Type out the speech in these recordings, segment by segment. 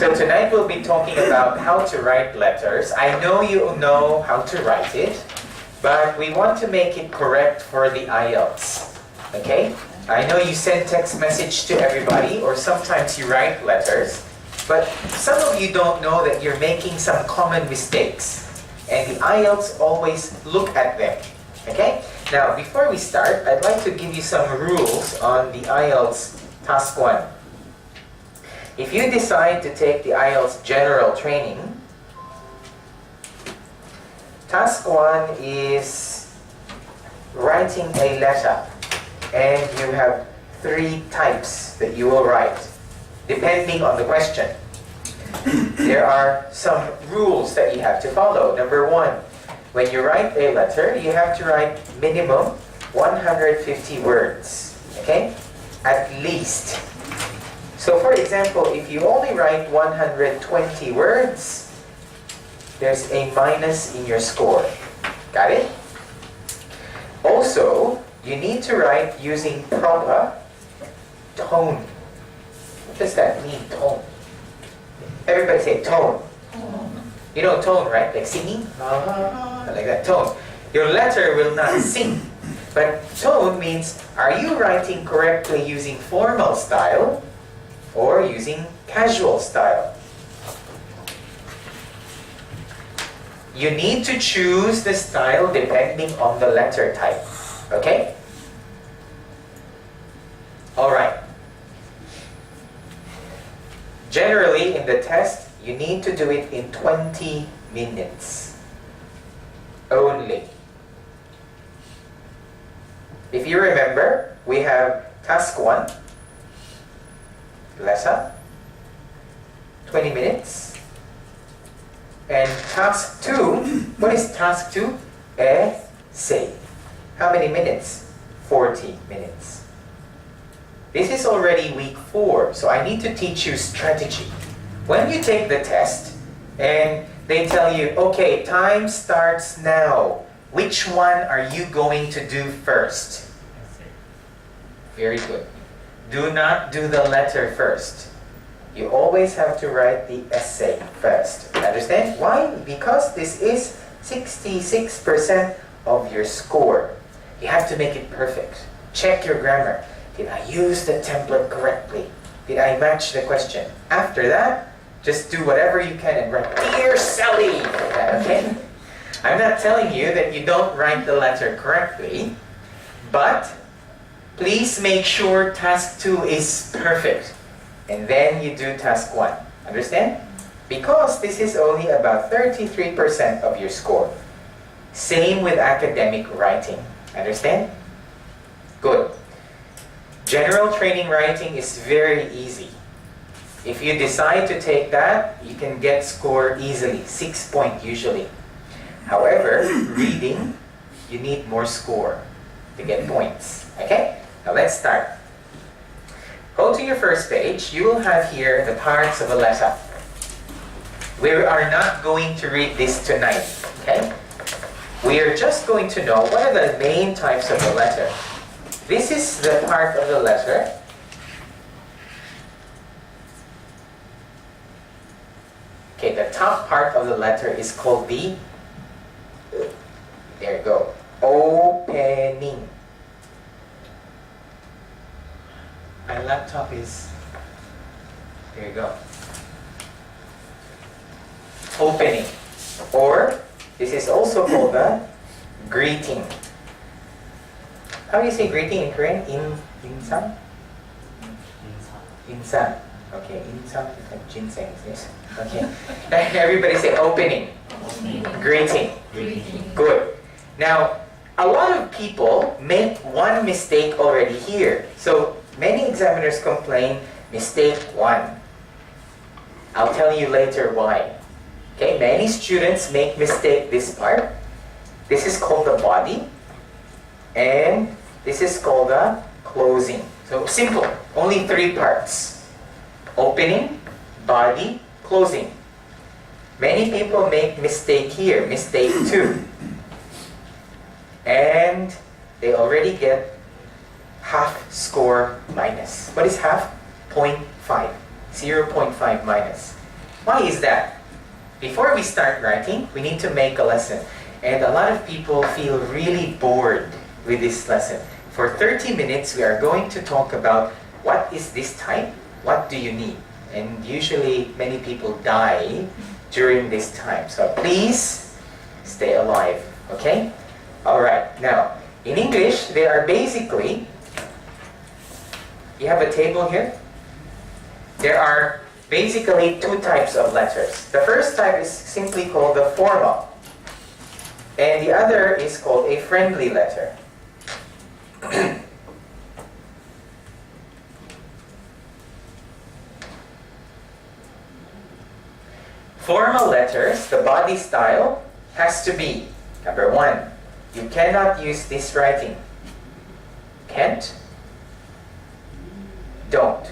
So tonight we'll be talking about how to write letters. I know you know how to write it, but we want to make it correct for the IELTS. Okay? I know you send text message to everybody, or sometimes you write letters, but some of you don't know that you're making some common mistakes, and the IELTS always look at them. Okay? Now, before we start, I'd like to give you some rules on the IELTS Task 1. If you decide to take the IELTS General Training, Task 1 is writing a letter, and you have 3 types that you will write, depending on the question. There are some rules that you have to follow. Number 1, when you write a letter, you have to write minimum 150 words, okay? At least. So for example, if you only write 120 words, there's a minus in your score. Got it? Also, you need to write using proper tone. What does that mean, tone? Everybody say tone. You know tone, right? Like singing? Like that, tone. Your letter will not sing. But tone means, are you writing correctly using formal style or using casual style? You need to choose the style depending on the letter type. Okay? Alright. Generally, in the test, you need to do it in 20 minutes only. If you remember, we have Task 1, letter, 20 minutes. And Task 2, what is Task 2? Essay. How many minutes? 40 minutes. This is already week 4, so I need to teach you strategy. When you take the test and they tell you, okay, time starts now, which one are you going to do first? Very good. Do not do the letter first. You always have to write the essay first. Understand? Why? Because this is 66% of your score. You have to make it perfect. Check your grammar. Did I use the template correctly? Did I match the question? After that, just do whatever you can and write, Dear Sally! Okay? I'm not telling you that you don't write the letter correctly, but please make sure Task 2 is perfect. And then you do Task 1. Understand? Because this is only about 33% of your score. Same with academic writing. Understand? Good. General training writing is very easy. If you decide to take that, you can get score easily, 6 point usually. However, reading, you need more score to get points. Okay? Now let's start. Go to your first page. You will have here the parts of a letter. We are not going to read this tonight. Okay? We are just going to know what are the main types of the letter. This is the part of the letter. Okay, the top part of the letter is called the, there you go, opening. My laptop is, there you go, opening. Or, this is also called the greeting. How do you say greeting in Korean? Insan? Insan. Okay, insan is like ginseng, is this? Okay. Everybody say opening. Greeting. Good. Now, a lot of people make one mistake already here. So, many examiners complain, mistake 1. I'll tell you later why. Okay, many students make mistake this part. This is called the body. And this is called the closing. So simple, only 3 parts. Opening, body, closing. Many people make mistake here, mistake 2. And they already get half score minus. What is half? 0.5. 0.5 minus. Why is that? Before we start writing, we need to make a lesson. And a lot of people feel really bored with this lesson. For 30 minutes, we are going to talk about what is this type, what do you need? And usually many people die during this time. So please stay alive, okay? Alright, now in English, there are basically, you have a table here. There are basically two types of letters. The first type is simply called the formal. And the other is called a friendly letter. Formal letters, the body style has to be, number one, you cannot use this writing. Can't. Don't.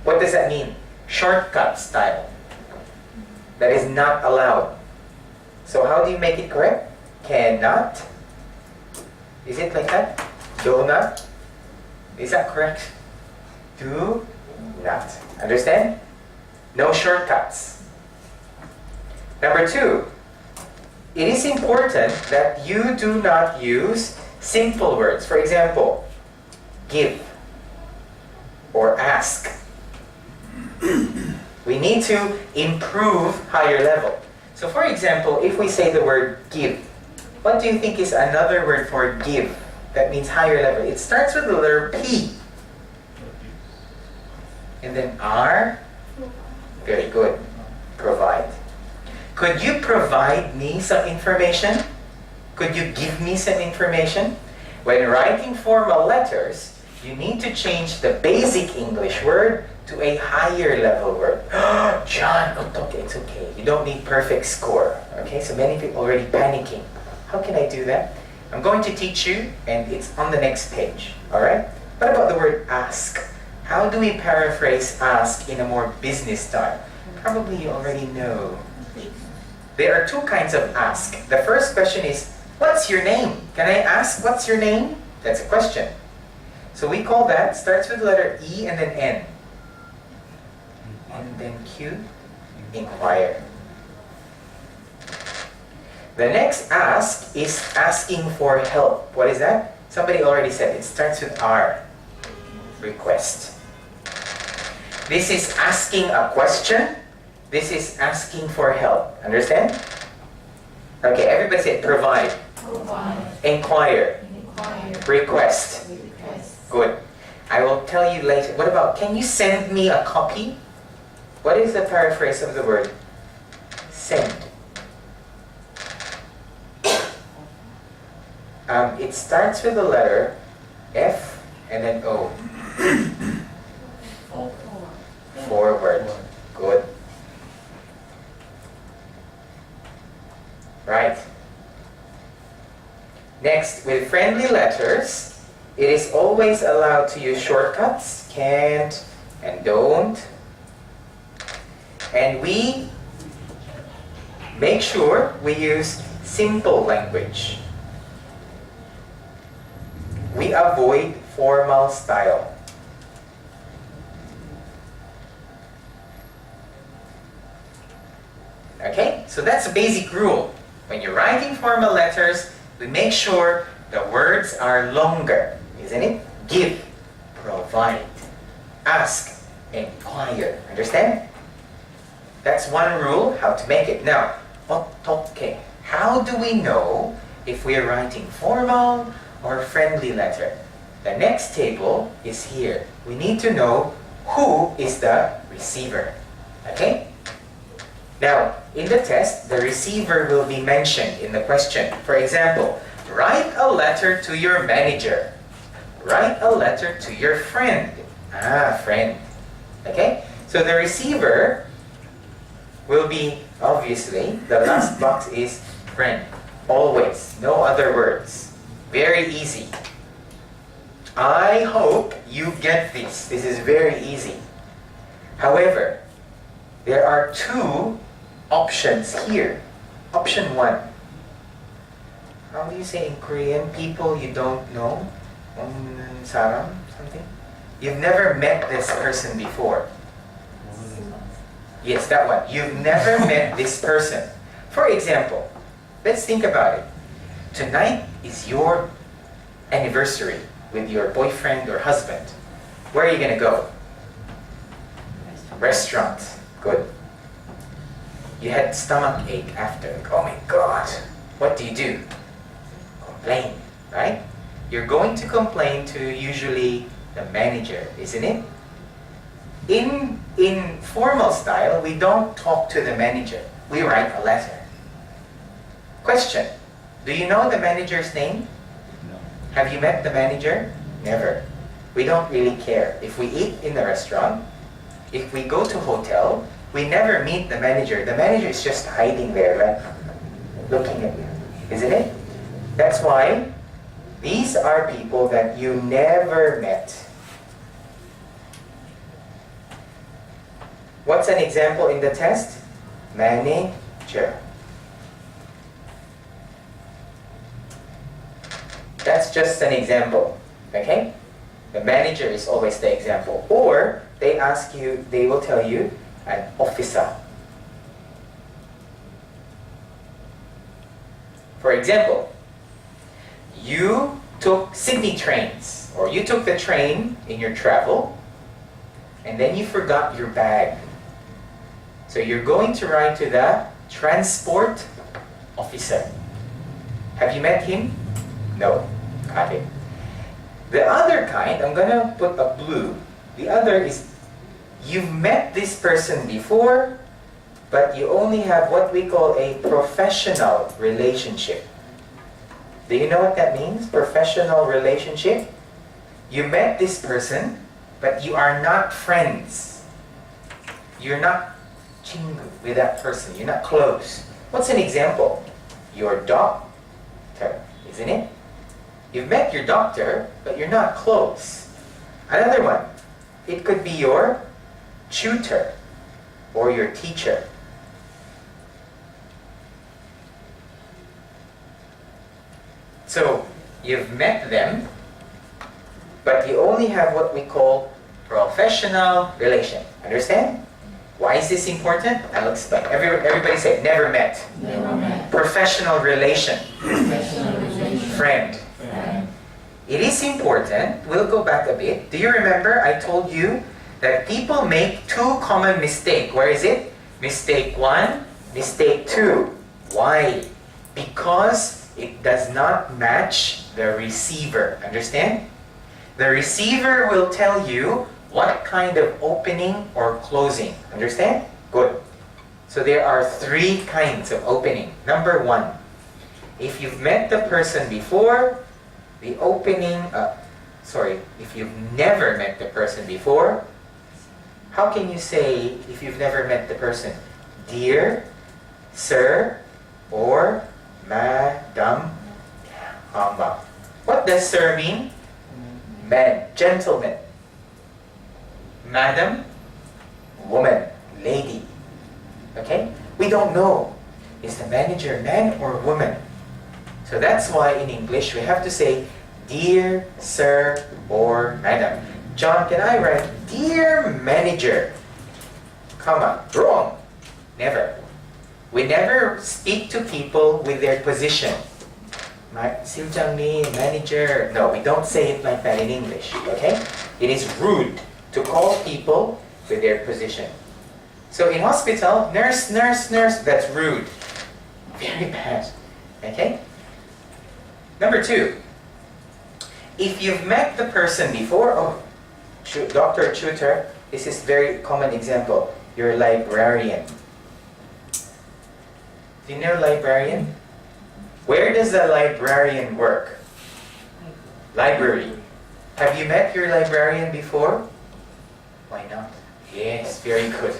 What does that mean? Shortcut style. That is not allowed. So how do you make it correct? Cannot. Is it like that? Do not. Is that correct? Do not. Understand? No shortcuts. Number two, it is important that you do not use simple words. For example, give or ask. We need to improve higher level. So for example, if we say the word give, what do you think is another word for give? That means higher level. It starts with the letter P. And then R. Very good. Provide. Could you provide me some information? Could you give me some information? When writing formal letters, you need to change the basic English word to a higher level word. John, okay, it's okay. You don't need perfect score. Okay, so many people already panicking. How can I do that? I'm going to teach you, and it's on the next page. All right? What about the word ask? How do we paraphrase ask in a more business style? Probably you already know. There are two kinds of ask. The first question is, what's your name? Can I ask what's your name? That's a question. So we call that, starts with the letter E and then N. And then Q, inquire. The next ask is asking for help. What is that? Somebody already said it starts with R. Request. This is asking a question. This is asking for help. Understand? Okay, everybody say provide. Provide. Inquire. Inquire. Request. Request. Good. I will tell you later. What about, can you send me a copy? What is the paraphrase of the word? Send. It starts with the letter F and then O. Forward. Good. Right. Next, with friendly letters, it is always allowed to use shortcuts, can't and don't. And we make sure we use simple language. We avoid formal style. Okay? So that's a basic rule. When you're writing formal letters, we make sure the words are longer, isn't it? Give, provide, ask, inquire. Understand? That's one rule, how to make it. Now, 어떻게? How do we know if we are writing formal or friendly letter? The next table is here. We need to know who is the receiver. Okay? Now, in the test, the receiver will be mentioned in the question. For example, write a letter to your manager. Write a letter to your friend. Friend. Okay? So the receiver will be, obviously, the last box is friend. Always. No other words. Very easy. I hope you get this. This is very easy. However, there are two options here. Option one. How do you say in Korean? People you don't know? 사람? Something? You've never met this person before. Yes, that one. You've never met this person. For example, let's think about it. Tonight is your anniversary with your boyfriend or husband. Where are you going to go? Restaurant. Good. You had stomach ache after. Oh my God. What do? Complain, right? You're going to complain to usually the manager, isn't it? In formal style, we don't talk to the manager. We write a letter. Question. Do you know the manager's name? No. Have you met the manager? Never. We don't really care. If we eat in the restaurant, if we go to hotel, we never meet the manager. The manager is just hiding there, like looking at you, isn't it? That's why these are people that you never met. What's an example in the test? Manager. That's just an example, okay? The manager is always the example. Or they ask you, they will tell you, an officer. For example, you took Sydney trains, or you took the train in your travel, and then you forgot your bag. So you're going to write to the transport officer. Have you met him? No. Got it. The other kind, I'm going to put a blue. The other is, you've met this person before, but you only have what we call a professional relationship. Do you know what that means? Professional relationship? You met this person, but you are not friends. You're not 친구 with that person. You're not close. What's an example? Your doctor, isn't it? You've met your doctor, but you're not close. Another one, it could be your tutor or your teacher. So you've met them, but you only have what we call professional relation. Understand? Why is this important? I'll explain. Everybody say, never met. Never met. Professional relation. Professional relation. Friend. Friend. It is important. We'll go back a bit. Do you remember I told you that people make two common mistakes? Where is it? Mistake 1, mistake 2. Why? Because it does not match the receiver. Understand? The receiver will tell you what kind of opening or closing. Understand? Good. So there are 3 kinds of opening. Number 1, if you've met the person before, the opening, if you've never met the person before, how can you say, if you've never met the person, dear, sir, or madam? What does sir mean? Man, gentleman. Madam, woman, lady. Okay? We don't know. Is the manager man or woman? So that's why in English we have to say dear, sir, or madam. John, can I write dear manager, comma, wrong. Never. We never speak to people with their position. 실장님, manager. No, we don't say it like that in English. Okay? It is rude to call people with their position. So in hospital, nurse, nurse, nurse, that's rude. Very bad. Okay? Number 2, if you've met the person before, doctor, tutor, this is very common example. You're a librarian. Do you know librarian? Where does a librarian work? Library. Have you met your librarian before? Why not? Yes, very good.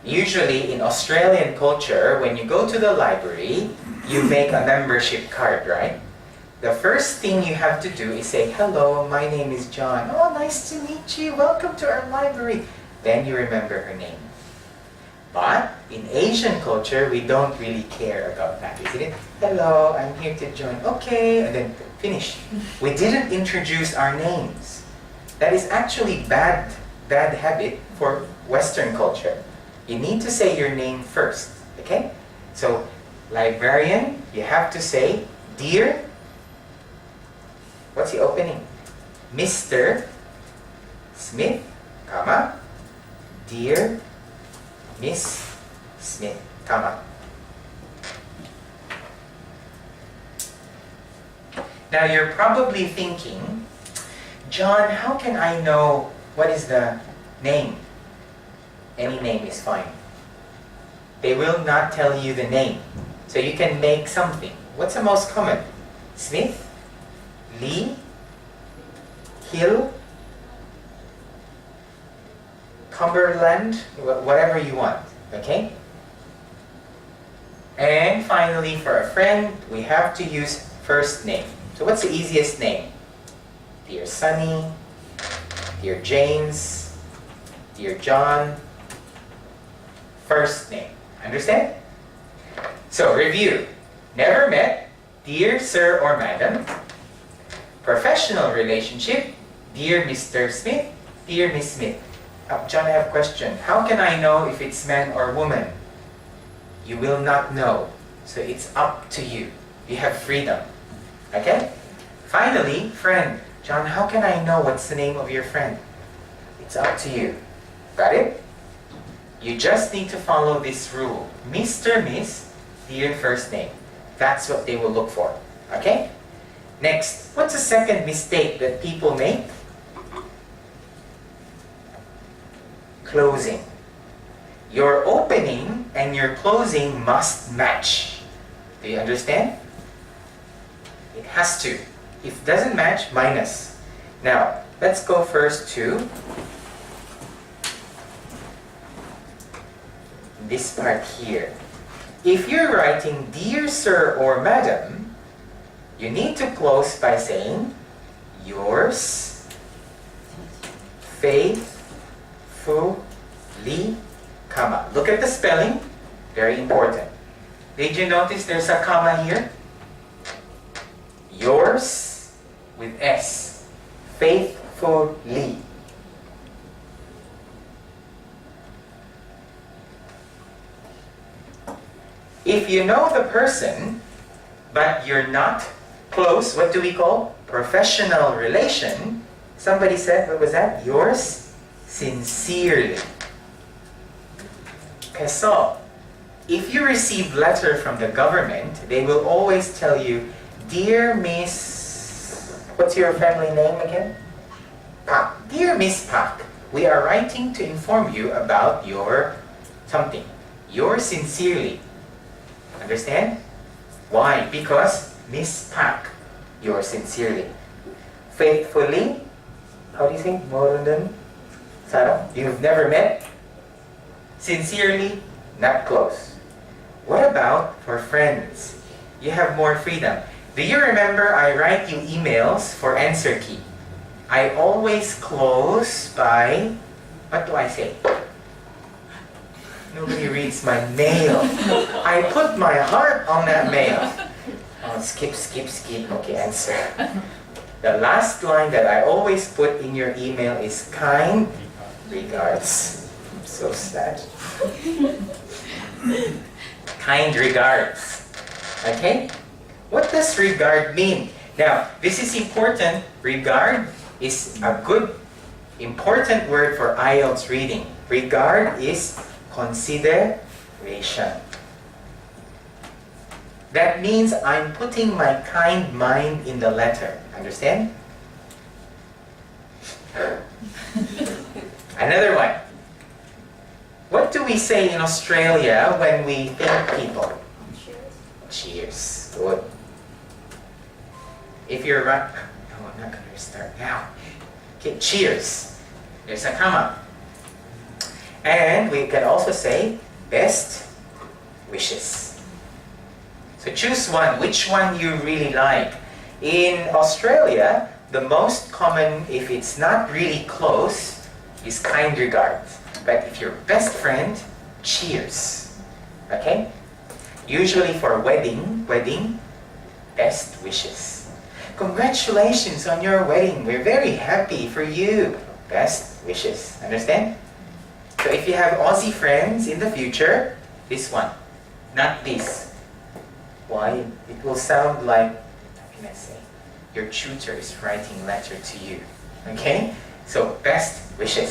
Usually in Australian culture, when you go to the library, you make a membership card, right? The first thing you have to do is say, hello, my name is John. Oh, nice to meet you. Welcome to our library. Then you remember her name. But in Asian culture, we don't really care about that, isn't it? Hello, I'm here to join. Okay, and then finish. We didn't introduce our names. That is actually bad habit for Western culture. you need to say your name first. Okay? So, librarian, you have to say, Dear, what's the opening? Mr. Smith, comma, Dear Miss Smith, comma. Now you're probably thinking, John, how can I know what is the name? Any name is fine. They will not tell you the name. So you can make something. What's the most common? Smith, Lee, Hill, Cumberland, whatever you want. Okay? And finally, for a friend, we have to use first name. So what's the easiest name? Dear Sunny, Dear James, Dear John. First name. Understand? So review. Never met, Dear Sir or Madam. Professional relationship, Dear Mr. Smith, Dear Miss Smith. John, I have a question. How can I know if it's man or woman? You will not know. So it's up to you. You have freedom. Okay? Finally, friend. John, how can I know what's the name of your friend? It's up to you. Got it? You just need to follow this rule. Mr. Miss, dear first name. That's what they will look for. Okay? Next, what's the second mistake that people make? Closing. Your opening and your closing must match. Do you understand? It has to. If it doesn't match, minus. Now, let's go first to this part here. If you're writing Dear Sir or Madam, you need to close by saying yours faithfully, comma. Look at the spelling, very important. Did you notice there's a comma here? Yours with S, faithfully. If you know the person, but you're not close, what do we call? Professional relation. Somebody said, what was that? Yours sincerely. Okay, so, if you receive letter from the government, they will always tell you, Dear Miss, what's your family name again? Pak. Dear Miss Pak, we are writing to inform you about your something. Yours sincerely. Understand? Why? Because Miss Pak, yours sincerely. Faithfully, how do you say? Morunden? Sarah? You've never met? Sincerely, not close. What about for friends? You have more freedom. Do you remember I write you emails for answer key? I always close by, what do I say? Nobody reads my mail. I put my heart on that mail. Oh, skip. Okay, answer. The last line that I always put in your email is kind regards. I'm so sad. Kind regards. Okay? What does regard mean? Now, this is important. Regard is a good, important word for IELTS reading. Regard is consideration. That means I'm putting my kind mind in the letter. Understand? Another one. What do we say in Australia when we thank people? Cheers. Good. If you're right, no, I'm not going to start now. Okay, cheers. There's a comma. And we can also say best wishes. So choose one. Which one you really like? In Australia, the most common, if it's not really close, is kind regards. But if you're best friend, cheers. Okay? Usually for wedding, best wishes. Congratulations on your wedding. We're very happy for you. Best wishes. Understand? So if you have Aussie friends in the future, this one, not this. Why? It will sound like, how can I say, your tutor is writing letter to you. Okay? So best wishes.